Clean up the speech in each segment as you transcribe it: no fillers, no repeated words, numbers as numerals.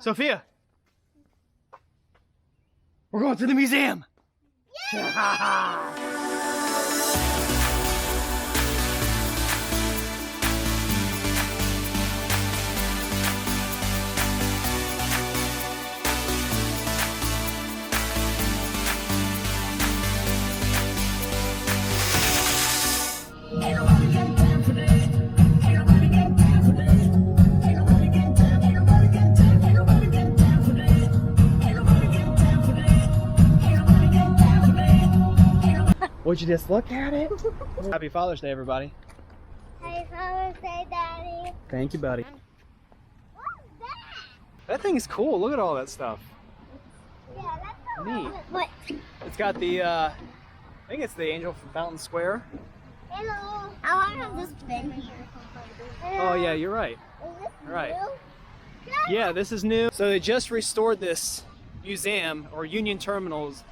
Sophia, we're going to the museum. Would you just look at it? Happy Father's Day, everybody. Happy Father's Day, Daddy. Thank you, buddy. What's that? That thing is cool. Look at all that stuff. Yeah, that's so Neat. What? It's got the, I think it's the angel from Fountain Square. Hello. I want to have this bin here. Oh, yeah, you're right. Is this Right. new? Yeah, this is new. So they just restored this museum, or Union Terminals,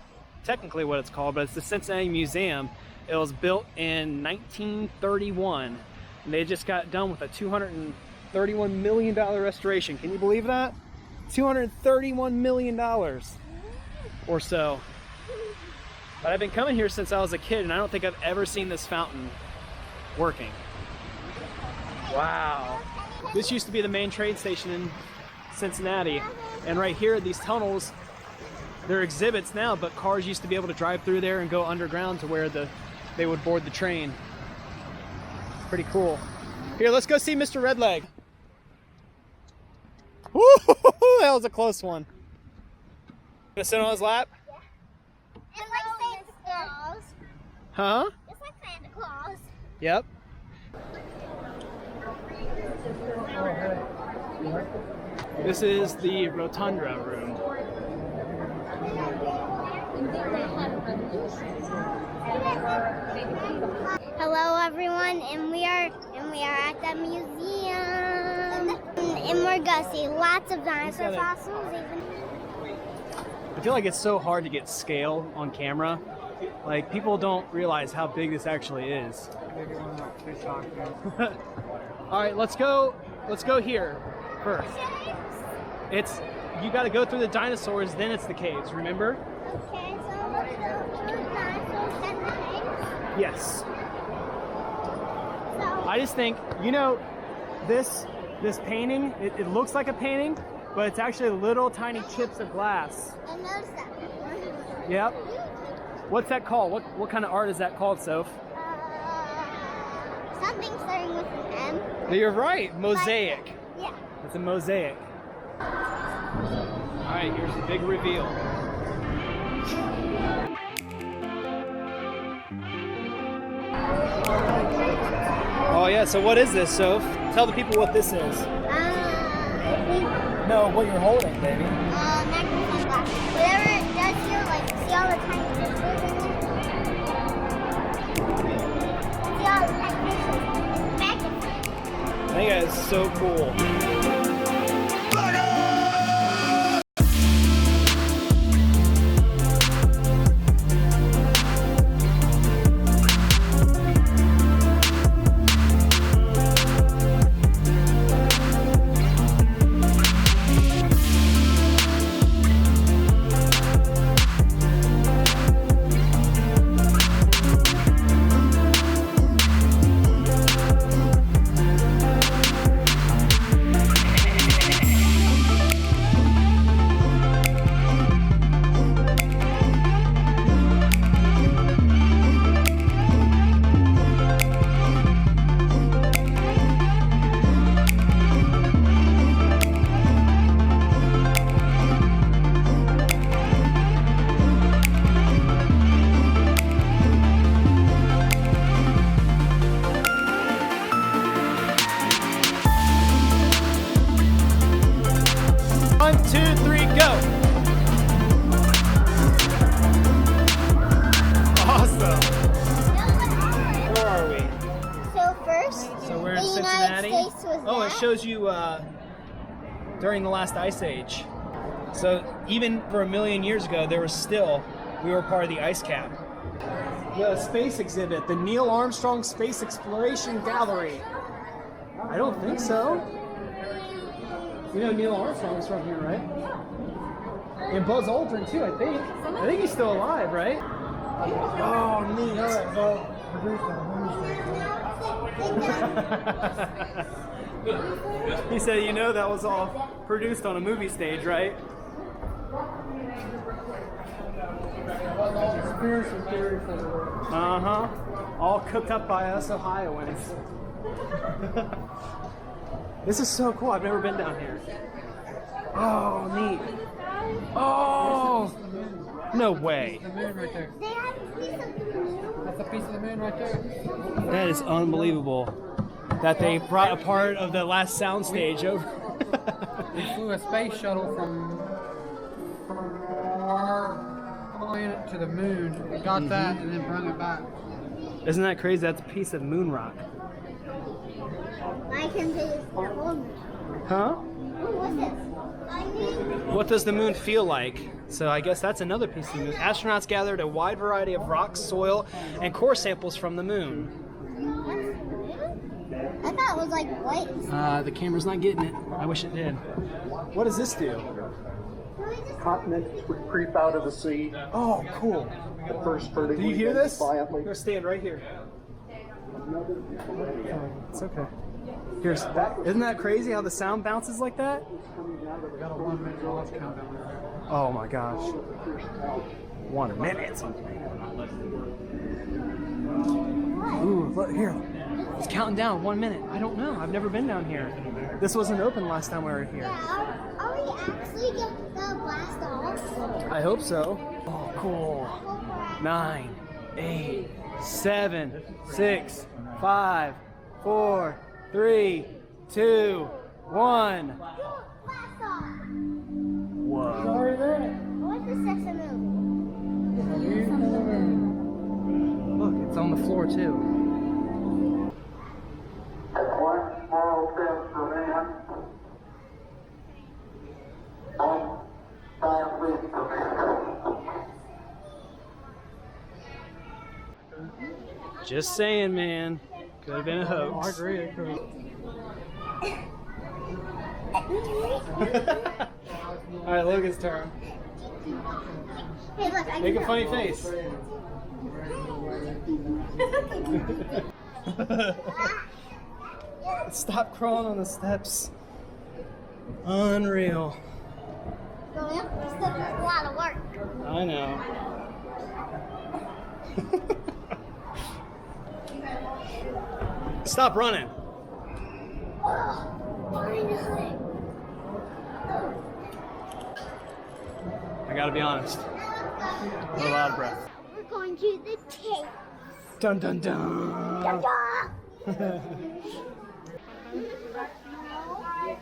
technically what it's called, but it's the Cincinnati Museum. It was built in 1931, and they just got done with a $231 million restoration. Can you believe that? $231 million or so. But I've been coming here since I was a kid, and I don't think I've ever seen this fountain working. Wow. This used to be the main train station in Cincinnati, and right here, these tunnels, they're exhibits now, but cars used to be able to drive through there and go underground to where they would board the train. Pretty cool. Here, let's go see Mr. Redleg. Woo! That was a close one. Gonna sit on his lap? Yeah. It's like Santa Claus. Huh? It's like Santa Claus. Yep. This is the Rotunda room. Hello, everyone, and we are at the museum, and we're gonna see lots of dinosaur fossils. I feel like it's so hard to get scale on camera. Like, people don't realize how big this actually is. All right, let's go here first. You got to go through the dinosaurs, then it's the caves, remember? Okay, so let's go to the dinosaurs and the caves. Yes. So, I just think, you know, this painting, it looks like a painting, but it's actually little tiny chips of glass. I noticed that before. Yep. What's that called? What kind of art is that called, Soph? Something starting with an M. You're right, mosaic. Yeah. It's a mosaic. All right, here's the big reveal. Oh yeah, so what is this, Soph? Tell the people what this is. I think No, what you're holding, baby. magnifying glass. Whatever it does here, like, see all the tiny pixels in there? See all the tiny pixels? It's magnified. I think that is so cool. Oh, it shows you during the last ice age. So even for 1 million years ago, we were part of the ice cap. The space exhibit, the Neil Armstrong Space Exploration Gallery. I don't think so. You know Neil Armstrong's from here, right? And Buzz Aldrin too, I think. I think he's still alive, right? Oh, neat. He said, you know, that was all produced on a movie stage, right? Uh-huh. All cooked up by us Ohioans. This is so cool. I've never been down here. Oh, neat. Oh, no way. The moon right there. They have a piece of the moon. That's a piece of the moon right there. That is unbelievable that they brought a part of the last soundstage over. We flew a space shuttle from our planet to the moon. We got that and then brought it back. Isn't that crazy? That's a piece of moon rock. I can taste the whole moon. Huh? What's this? I mean, What does the moon feel like? So I guess that's another piece of the moon. Astronauts gathered a wide variety of rocks, soil, and core samples from the moon. I thought it was like white. The camera's not getting it. I wish it did. What does this do? Continents would creep out of the sea. Oh, cool. The first Do you hear vertically, this? defiantly. Go stand right here. It's okay. Here's that. Isn't that crazy how the sound bounces like that? We got a 1 minute launch countdown right there. Oh my gosh. 1 minute. Ooh, look here. It's counting down 1 minute. I don't know. I've never been down here. This wasn't open last time we were here. Yeah, are we actually going to blast off? I hope so. Oh, cool. 9, 8, 7, 6, 5, 4, 3, 2, 1. Blast off. Whoa. What's the section Look, it's on the floor too. One small step for man, one giant leap for mankind. Just saying, man. Could have been a I hoax. agree. It could. All right, Logan's turn. Hey, look, I Make a can funny face. Stop crawling on the steps. Unreal. Going up the steps is a lot of work. I know. Stop running. I gotta be honest. A lot of breath. We're going to the cave. Dun dun dun. Ta-da!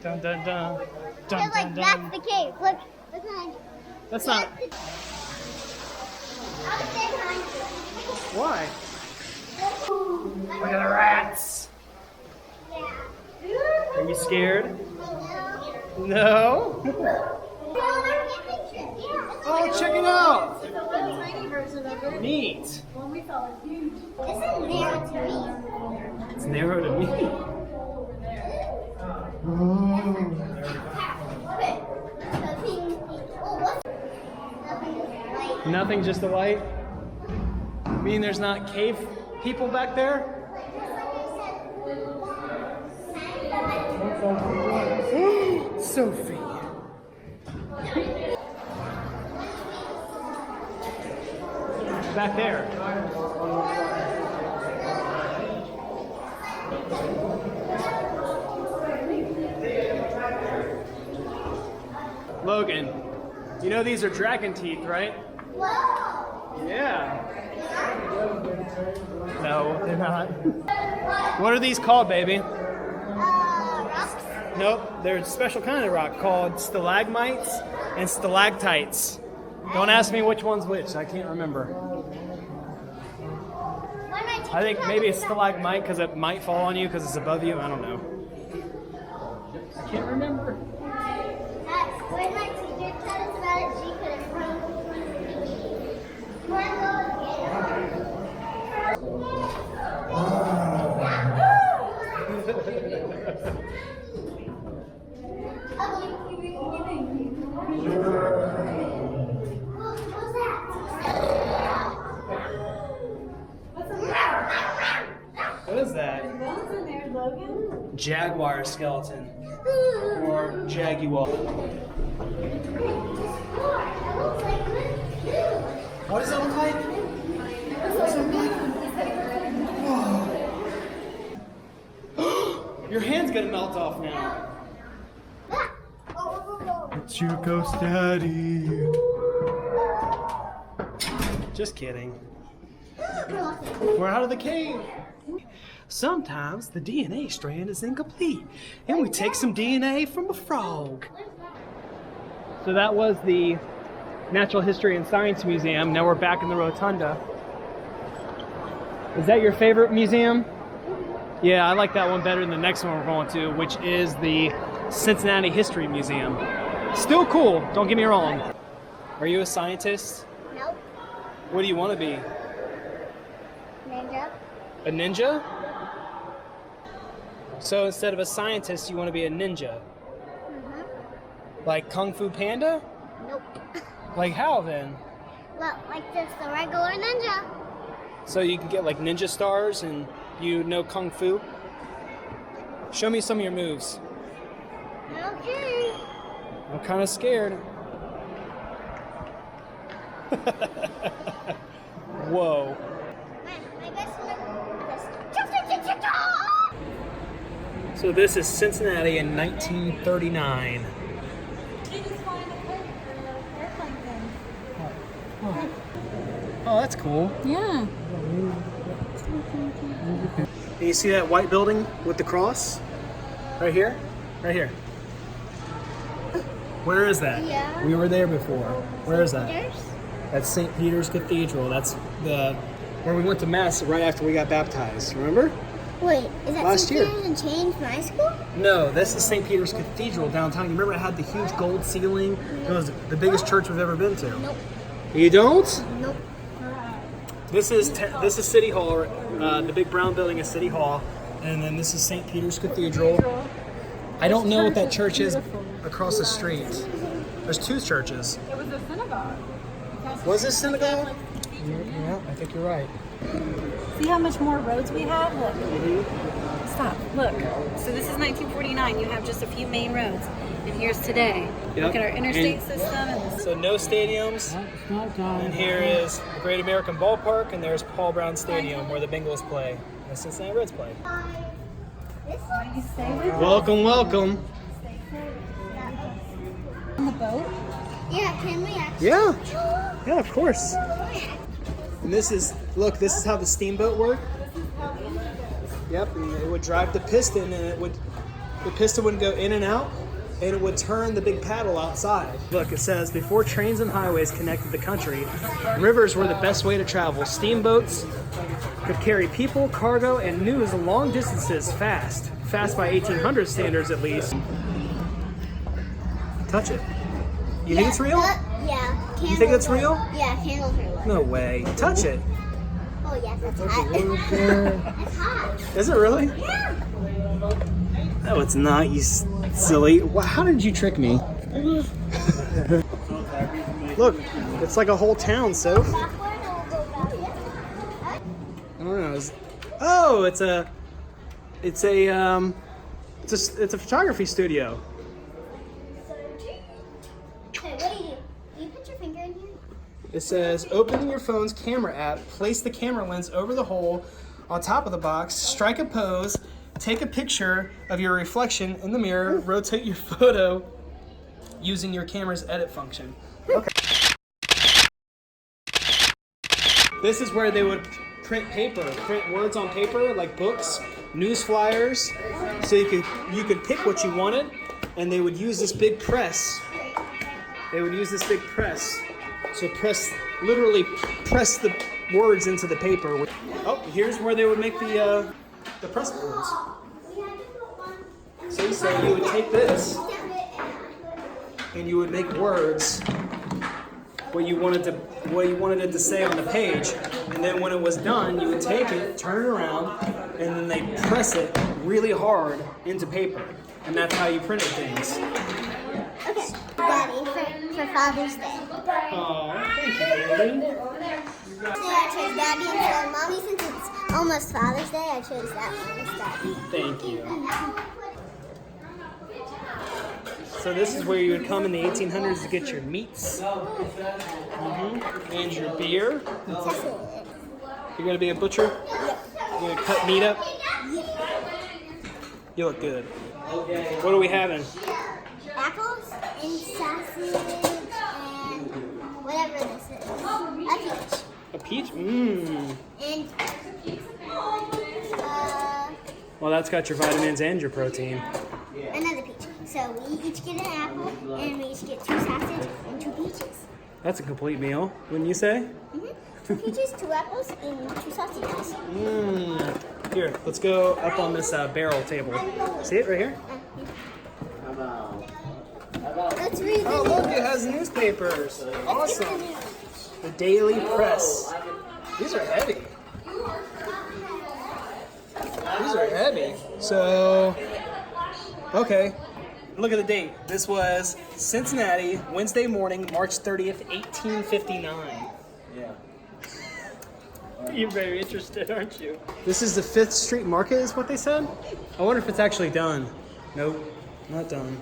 Dun dun dun. Hey, Dun look, dun that's dun. the cave. Look, behind you. That's not. I'll stay behind Why? you. Look at the rats. Yeah. Are you scared? No. No. Oh, check it out. Neat. It's narrow to me. It's narrow to me. Nothing, just a light. You mean there's not cave people back there? Sophie. Back there. Logan, you know these are dragon teeth, right? Yeah. No, they're not. What are these called, baby? Rocks. Nope, they're a special kind of rock called stalagmites and stalactites. Don't ask me which one's which, I can't remember. I think maybe it's stalagmite because it might fall on you because it's above you, I don't know. I can't remember. When my teacher told us about it, she could have run. jaguar skeleton or jaguar. What does that look like? Whoa. Your hand's gonna melt off now. It's your ghost daddy. Just kidding. We're out of the cave. Sometimes the DNA strand is incomplete, and we take some DNA from a frog. So that was the Natural History and Science Museum. Now we're back in the Rotunda. Is that your favorite museum? Yeah, I like that one better than the next one we're going to, which is the Cincinnati History Museum. Still cool, don't get me wrong. Are you a scientist? Nope. What do you want to be? Ninja. A ninja? So instead of a scientist, you want to be a ninja? Like Kung Fu Panda? Nope. Like how then? Well, like just a regular ninja. So you can get like ninja stars and you know Kung Fu? Show me some of your moves. Okay. I'm kind of scared. Whoa. My best move is So this is Cincinnati in 1939. Oh, that's cool. Yeah. And you see that white building with the cross? Right here? Right here. Where is that? Yeah. We were there before. Where is that? There's That's St. Peter's Cathedral. That's where we went to Mass right after we got baptized. Remember? Wait, is that Last St. year. Peter's and changed my school? No, this is St. Peter's Cathedral downtown. You remember it had the huge gold ceiling? It was the biggest church we've ever been to. Nope. You don't? Nope. This is City Hall. The big brown building is City Hall, and then this is St. Peter's Cathedral. I don't know what that church is across the street. There's two churches. It was a synagogue. Was this synagogue? Yeah, I think you're right. See how much more roads we have? Look. Stop. Look. So this is 1949. You have just a few main roads. And here's today. Yep. Look at our interstate And system. And so no stadiums. And here is the Great American Ballpark, and there's Paul Brown Stadium where the Bengals play and the Cincinnati Reds play. This you stay with us Welcome, welcome. on the boat. Yeah, can we actually? Yeah, yeah, of course. And this is how the steamboat worked. Yep, and it would drive the piston, and the piston would go in and out, and it would turn the big paddle outside. Look, it says, before trains and highways connected the country, rivers were the best way to travel. Steamboats could carry people, cargo, and news long distances fast by 1800 standards at least. Touch it. You think it's real? Yeah. You think it's real? Yeah, candles are lit. No way. Touch it. Oh, yes, it's hot. It's hot. Is it really? Yeah. No, it's not, you silly. How did you trick me? Look, it's like a whole town, Soph. I don't know. It's a photography studio. Okay, what do you do? You put your finger in here? It says, open your phone's camera app, place the camera lens over the hole on top of the box, strike a pose, take a picture of your reflection in the mirror, rotate your photo using your camera's edit function. Okay. This is where they would print words on paper, like books, news flyers, so you could pick what you wanted, and they would use this big press. So literally press the words into the paper. Oh, here's where they would make the press boards. See, so you would take this and you would make words what you wanted it to say on the page, and then when it was done, you would take it, turn it around, and then they press it really hard into paper, and that's how you printed things. Okay, Daddy, for Father's Day. Oh, thank you, baby. I chose Daddy and Mommy since it's almost Father's Day. I chose that one instead. Thank you. So this is where you would come in the 1800s to get your meats and your beer. That's it. You're gonna be a butcher? You're gonna cut meat up? You look good. What are we having? Apples and sausage and whatever this is. A peach. A peach? Mmm. And Well, that's got your vitamins and your protein. another peach. So we each get an apple and we each get 2 sausage and 2 peaches. That's a complete meal, wouldn't you say? 2 peaches, 2 apples, and 2 sausages. Mmm. Here, let's go up on this barrel table. See it right here? Let's read the Oh, look, it has newspapers. Awesome. The Daily Press. These are heavy. These are heavy. So, okay. Look at the date. This was Cincinnati, Wednesday morning, March 30th, 1859. Yeah. You're very interested, aren't you? This is the 5th Street Market, is what they said? I wonder if it's actually done. Nope, not done.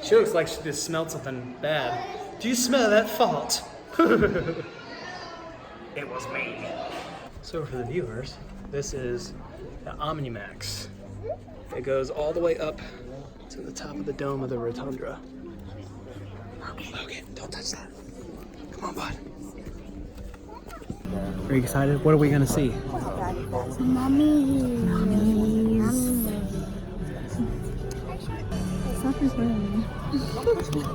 She looks like she just smelled something bad. Do you smell that fart? It was me. So for the viewers, this is the Omnimax. It goes all the way up to the top of the dome of the rotunda. Logan, don't touch that. Come on, bud. Are you excited? What are we gonna see?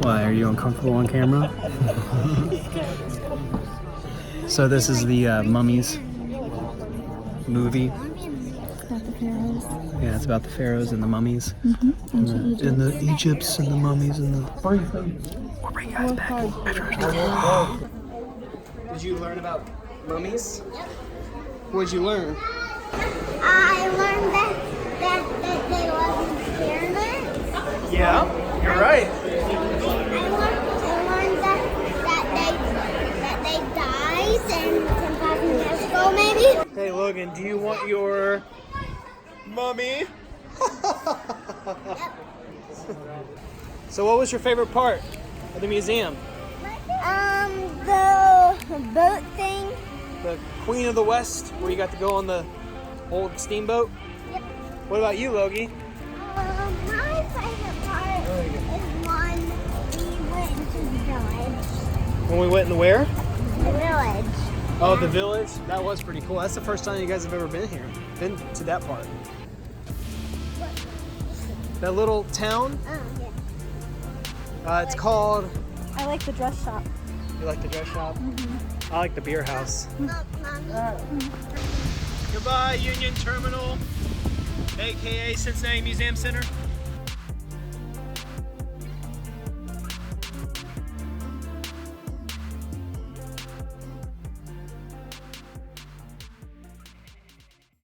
Why, are you uncomfortable on camera? So this is the Mummies movie. Yeah, it's about the pharaohs and the mummies. And the Egypts and the mummies and the... We'll bring you guys back. Did you learn about mummies? What did you learn? I learned that they live in pyramids. Yeah, you're right. I learned that they died and 10,000 years ago, maybe. Hey Logan, do you want your mummy? So what was your favorite part of the museum? The boat thing. The Queen of the West, where you got to go on the old steamboat? Yep. What about you, Logie? My favorite part is when we went to the village. When we went in the where? The village. Oh, the village? That was pretty cool. That's the first time you guys have ever been here. Been to that part. That little town? Oh, yeah. It's called... I like the dress shop. You like the dress shop? I like the beer house. Goodbye, Union Terminal, aka Cincinnati Museum Center.